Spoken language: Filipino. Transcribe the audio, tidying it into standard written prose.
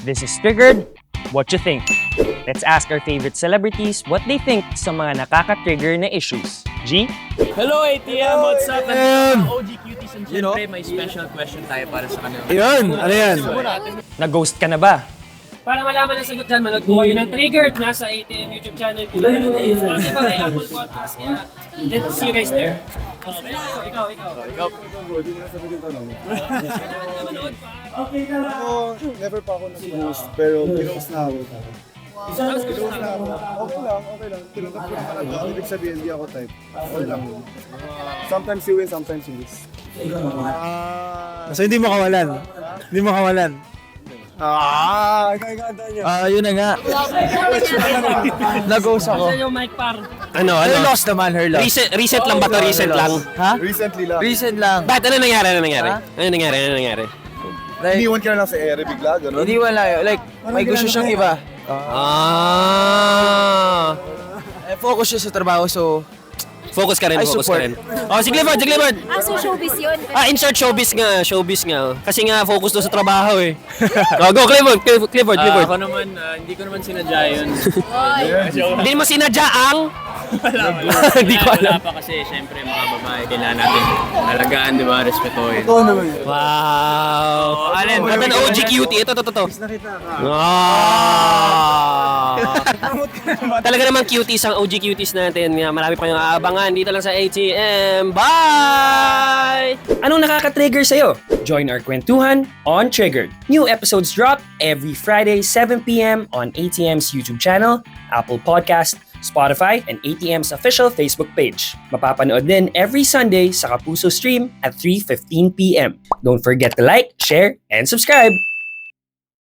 This is Triggered. What you think? Let's ask our favorite celebrities what they think sa mga nakaka-trigger na issues. G? Hello ATM, what's up? And OG Cuties and syempre may special question tayo para sa kanila. Yun! Ano yan? Nag-ghost ka na ba? Para malaman ang sagot dyan, manood po kayo ng Triggered. Nasa ATM YouTube channel. Spotify, Apple Podcast. Yeah. Let's see you guys there. Ikaw. Ako, never pa ako nag-ghost, pero ghost na ako. Ghost na ako. Okay lang. Tinanggap ko naman ako. Ibig sabihin, hindi ako type. Okay lang. Sometimes you win, sometimes you lose. So hindi mo kawalan? Hindi mo kawalan? Kaganda niya. Yun na nga. Nag-ghost ako. Saan yung mic par? Her loss naman, her loss. Recent lang ba to? Recent lang? Ha? Recently lang. Recent lang. Bakit? Ano nangyari? Ha? Ano nangyari? Like, Iniwan ka na lang sa ere bigla, gano'n? hindi wala yun. Like, may gusto siyang iba. Focus siya sa trabaho, so... Focus ka rin. I support. Oh, sige Clifford. So showbiz yun. In short, showbiz nga. Kasi nga, focus doon sa trabaho eh. Go, Clifford. Ako naman, hindi ko naman sinadya yun. Hindi mo sinadya ang... Hindi ko alam. Wala pa kasi, syempre, mga babae, kailangan natin alagaan, di ba? Respetuhin. Oo naman yun. Wow! Alin? Ito na OG cutie. Ito. Talaga namang cuties ang OG cuties natin. Marami pa yung aabangan dito lang sa ATM. Bye! Anong nakaka-trigger sa'yo? Join our kwentuhan on Triggered. New episodes drop every Friday, 7 p.m. on ATM's YouTube channel, Apple Podcast, Spotify, and ATM's official Facebook page. Mapapanood din every Sunday sa Kapuso stream at 3:15 p.m. Don't forget to like, share, and subscribe!